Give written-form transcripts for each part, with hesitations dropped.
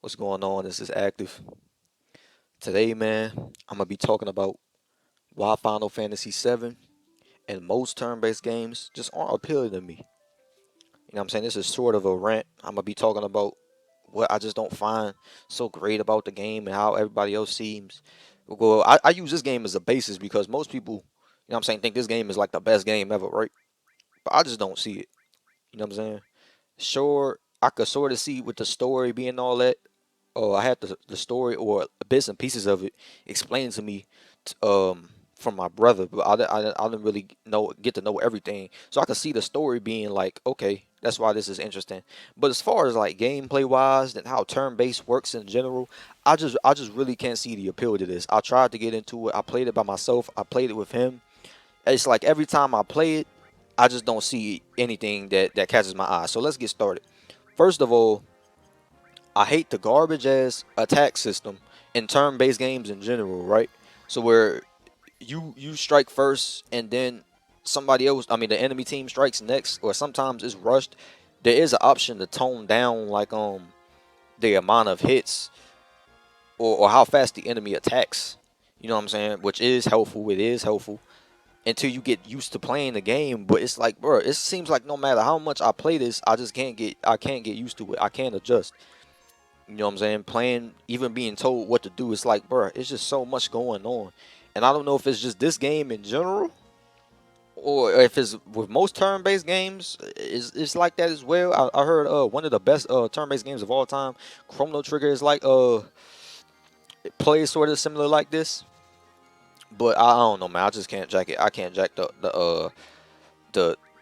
What's going on? This is Active. Today, man, I'm gonna be talking about why Final Fantasy VII and most turn-based games just aren't appealing to me. You know what I'm saying? This is sort of a rant. I'm gonna be talking about what I just don't find so great about the game and how everybody else seems. Well, I use this game as a basis because most people, what I'm saying, think this game is like the best game ever, right? But I just don't see it. You know what I'm saying? Sure, I could sort of see with the story being all that. Oh, I had the story or bits and pieces of it explained to me from my brother, but I didn't really get to know everything. So I could see the story being like, okay, that's why this is interesting. But as far as like gameplay wise and how turn based works in general, I just really can't see the appeal to this. I tried to get into it. I played it by myself. I played it with him. It's like every time I play it, I just don't see anything that catches my eye. So let's get started. First of all, I hate the garbage ass attack system in turn-based games in general, right? So where you strike first and then somebody else, I mean the enemy team strikes next, or sometimes it's rushed. There is an option to tone down like the amount of hits or how fast the enemy attacks. You know what I'm saying? Which is helpful. It is helpful until you get used to playing the game. But it's like, bro, it seems like no matter how much I play this, I can't get used to it. I can't adjust. You know what I'm saying? Playing, even being told what to do, it's like, bro, it's just so much going on. And I don't know if it's just this game in general or if it's with most turn-based games, it's like that as well. I heard one of the best turn-based games of all time, Chrono Trigger, is like it plays sort of similar like this. But I don't know, man. I just can't jack it. I can't jack the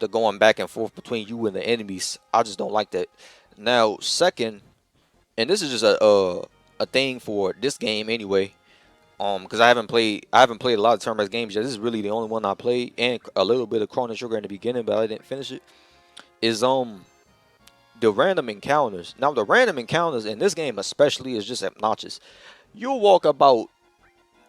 going back and forth between you and the enemies. I just don't like that. Now, second, and this is just a thing for this game anyway. Because I haven't played a lot of turn-based games yet. This is really the only one I played, and a little bit of Chrono Trigger in the beginning, but I didn't finish it. Is the random encounters. Now the random encounters in this game especially is just obnoxious. You'll walk about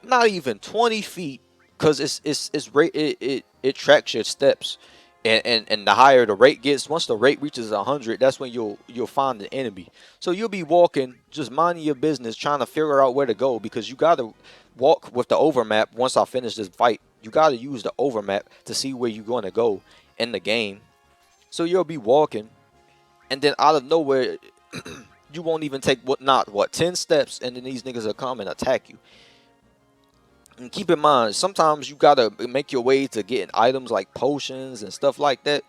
not even 20 feet because it tracks your steps, and the higher the rate gets, once the rate reaches 100, that's when you'll find the enemy. So you'll be walking, just minding your business, trying to figure out where to go because you gotta walk with the overmap. Once I finish this fight, you gotta use the overmap to see where you're gonna go in the game. So you'll be walking, and then out of nowhere, you won't even take what 10 steps, and then these niggas will come and attack you. And keep in mind, sometimes you gotta make your way to getting items like potions and stuff like that.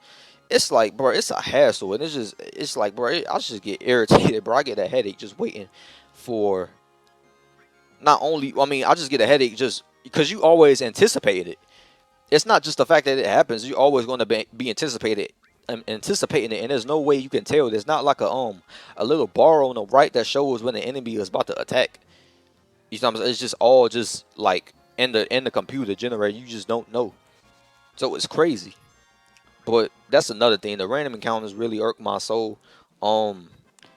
It's like, bro, it's a hassle, and it's like, bro, I just get irritated, bro. I get a headache just waiting for not only, I mean, I just get a headache just because you always anticipate it. It's not just the fact that it happens; you're always going to be anticipating it, and there's no way you can tell. There's not like a little bar on the right that shows when the enemy is about to attack. You know what I'm saying? It's just all just like in the computer generated. You just don't know. So it's crazy. But that's another thing. The random encounters really irk my soul. Um,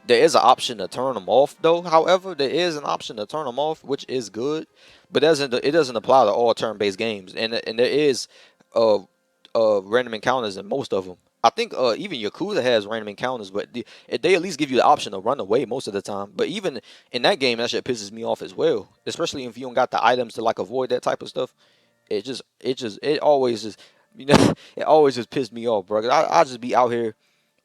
there is an option to turn them off though. However, there is an option to turn them off, which is good, but it doesn't apply to all turn-based games. And there is uh random encounters in most of them. I think even Yakuza has random encounters, but they at least give you the option to run away most of the time. But even in that game, that shit pisses me off as well. Especially if you don't got the items to like avoid that type of stuff. It always just you know it always just pissed me off, bro. 'Cause I just be out here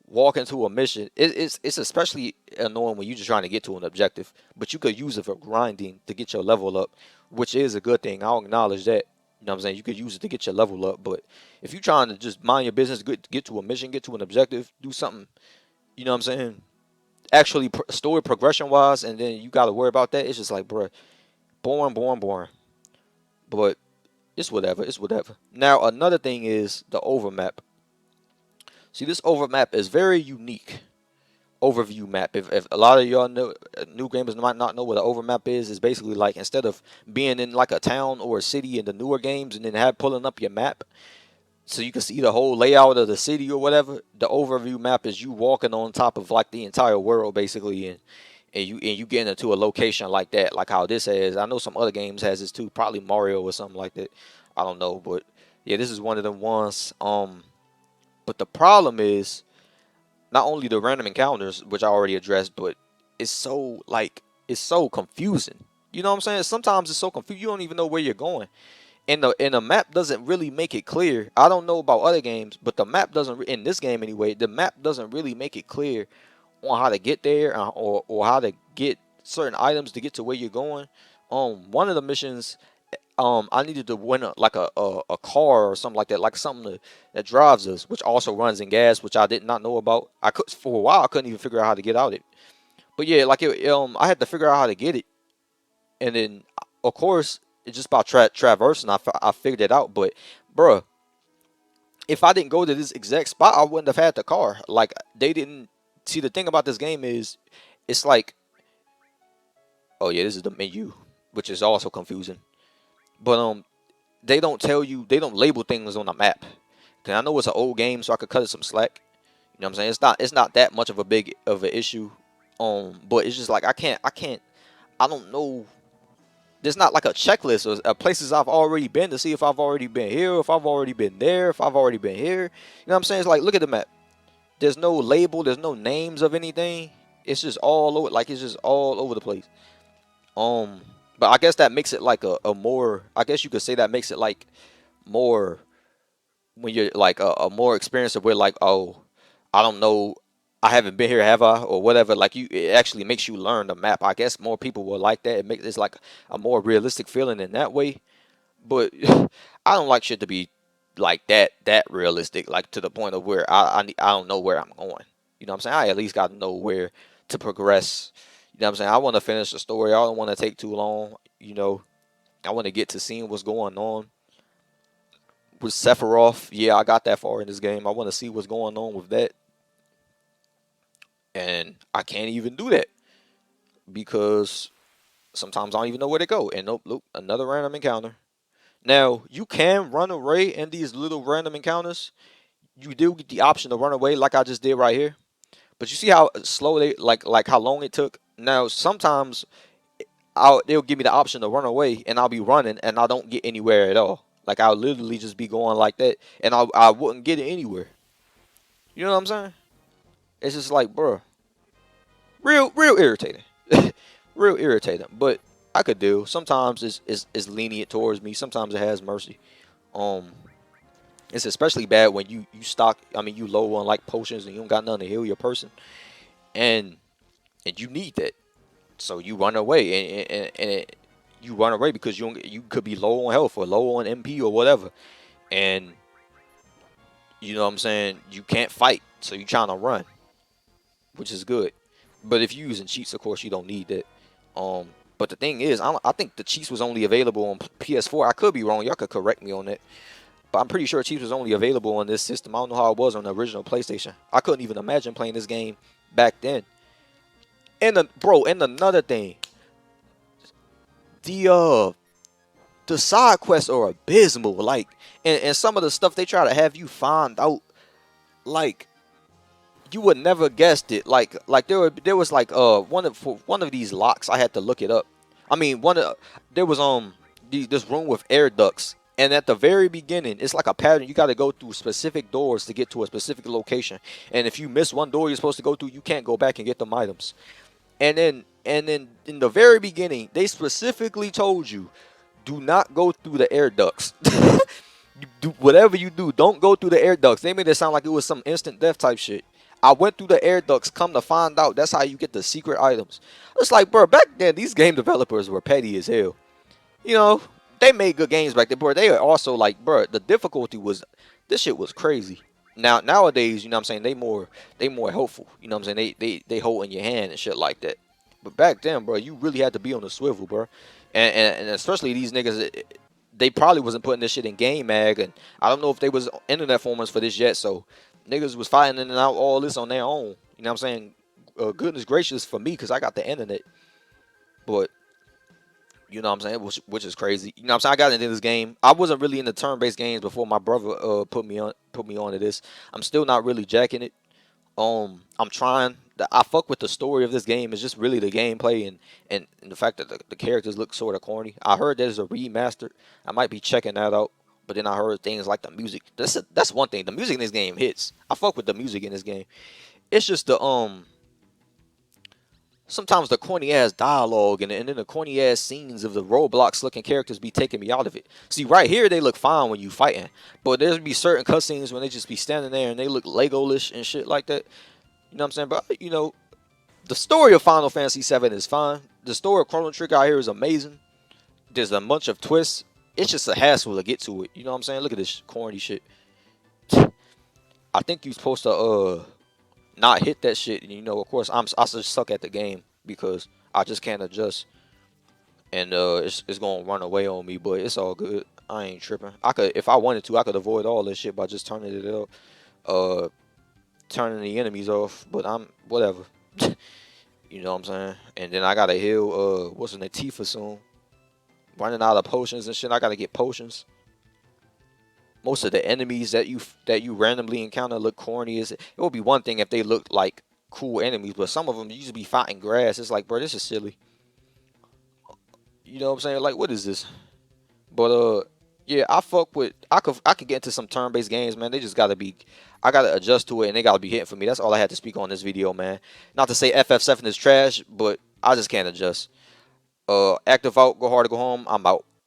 walking to a mission. It's especially annoying when you're just trying to get to an objective, but you could use it for grinding to get your level up, which is a good thing. I'll acknowledge that. You know what I'm saying? You could use it to get your level up, but if you're trying to just mind your business, get to a mission, get to an objective, do something, you know what I'm saying? Actually, story progression wise, and then you got to worry about that. It's just like, bro, boring, boring, boring. But it's whatever. It's whatever. Now, another thing is the overmap. See, this overmap is very unique. Overview map. If a lot of y'all know, new gamers might not know what an overmap is. It's basically like instead of being in like a town or a city in the newer games and then have pulling up your map so you can see the whole layout of the city or whatever. The overview map is you walking on top of like the entire world basically, and you get into a location like that, like how this has. I know some other games has this too, probably Mario or something like that. I don't know, but yeah, this is one of them ones. But the problem is not only the random encounters, which I already addressed, but is so like it's so confusing. You know what I'm saying? Sometimes it's so confusing you don't even know where you're going. And the map doesn't really make it clear. I don't know about other games, but the map doesn't in this game anyway. The map doesn't really make it clear on how to get there or how to get certain items to get to where you're going. One of the missions, I needed to win a car or something like that, like something that drives us, which also runs in gas, which I did not know about. I could for a while I couldn't even figure out how to get out it. But yeah, like I had to figure out how to get it, and then of course it's just about traversing. I figured it out, but bruh, if I didn't go to this exact spot, I wouldn't have had the car. Like they didn't see the thing about this game is, it's like, oh yeah, this is the menu, which is also confusing. But they don't tell you, they don't label things on the map. Cause I know it's an old game, so I could cut it some slack. You know what I'm saying? It's not that much of a big of an issue. But it's just like I don't know. There's not like a checklist of places I've already been to see if I've already been here, if I've already been there, if I've already been here. You know what I'm saying? It's like look at the map. There's no label, there's no names of anything. It's just all over, like it's just all over the place. Um, but I guess that makes it like a more. I guess you could say that makes it like more when you're like a more experience of where like, oh, I don't know, I haven't been here, have I, or whatever. Like it actually makes you learn the map. I guess more people will like that. It's like a more realistic feeling in that way. But I don't like shit to be like that realistic, like to the point of where I don't know where I'm going. You know what I'm saying? I at least got to know where to progress. You know what I'm saying? I want to finish the story. I don't want to take too long. I want to get to seeing what's going on with Sephiroth. Yeah, I got that far in this game. I want to see what's going on with that, and I can't even do that because sometimes I don't even know where to go. And nope, look, another random encounter. Now you can run away in these little random encounters. You do get the option to run away, like I just did right here. But you see how slow they like how long it took. Now sometimes they'll give me the option to run away, and I'll be running, and I don't get anywhere at all. Like I'll literally just be going like that, and I wouldn't get it anywhere. You know what I'm saying? It's just like, bro, real irritating, real irritating. But I could do. Sometimes it's lenient towards me. Sometimes it has mercy. Um, it's especially bad when you stock. I mean, you low on like potions and you don't got nothing to heal your person, and you need that. So you run away, and you run away because you could be low on health or low on MP or whatever, and you know what I'm saying, you can't fight, so you trying to run, which is good. But if you're using cheats, of course, you don't need that. Um, but the thing is, I think the cheats was only available on PS4. I could be wrong. Y'all could correct me on that. But I'm pretty sure cheats was only available on this system. I don't know how it was on the original PlayStation. I couldn't even imagine playing this game back then. And another thing, the the side quests are abysmal. Like, and some of the stuff they try to have you find out, like you would never guessed it. Like there was like for one of these locks, I had to look it up. I mean, there was this room with air ducts, and at the very beginning, it's like a pattern. You got to go through specific doors to get to a specific location, and if you miss one door you're supposed to go through, you can't go back and get them items. And then in the very beginning, they specifically told you, do not go through the air ducts. You do whatever you do, don't go through the air ducts. They made it sound like it was some instant death type shit. I went through the air ducts. Come to find out, that's how you get the secret items. It's like, bro, back then these game developers were petty as hell. You know, they made good games back then, bro. They are also like, bro, the difficulty was, this shit was crazy. Nowadays, you know what I'm saying, they more helpful. You know what I'm saying, they hold in your hand and shit like that. But back then, bro, you really had to be on the swivel, bro. And especially these niggas, they probably wasn't putting this shit in game mag, and I don't know if they was internet formats for this yet. So niggas was fighting in and out all this on their own. You know what I'm saying? Goodness gracious for me, because I got the internet. But you know what I'm saying, which is crazy. You know what I'm saying? I got into this game. I wasn't really into turn-based games before my brother put me on to this. I'm still not really jacking it. I'm trying. I fuck with the story of this game. It's just really the gameplay and the fact that the characters look sort of corny. I heard there's a remaster. I might be checking that out. But then I heard things like the music. That's one thing. The music in this game hits. I fuck with the music in this game. It's just sometimes the corny ass dialogue and then the corny ass scenes of the Roblox looking characters be taking me out of it. See, right here they look fine when you fighting, but there's be certain cutscenes when they just be standing there and they look Lego-ish and shit like that. You know what I'm saying? But you know, the story of Final Fantasy VII is fine. The story of Chrono Trigger out here is amazing. There's a bunch of twists. It's just a hassle to get to it. You know what I'm saying? Look at this corny shit. I think you're supposed to not hit that shit. And, you know, of course, I just suck at the game because I just can't adjust, and it's gonna run away on me. But it's all good. I ain't tripping. I could, if I wanted to, I could avoid all this shit by just turning it up, uh, turning the enemies off. But I'm whatever. You know what I'm saying? And then I gotta heal what's in the Tifa soon. Running out of potions and shit. I gotta get potions. Most of the enemies that you randomly encounter look corny. It would be one thing if they looked like cool enemies, but some of them you just be fighting grass. It's like, bro, this is silly. You know what I'm saying? Like, what is this? But yeah, I fuck with. I could get into some turn-based games, man. They just gotta be. I gotta adjust to it, and they gotta be hitting for me. That's all I had to speak on this video, man. Not to say FF7 is trash, but I just can't adjust. Active out, go hard, go home. I'm out.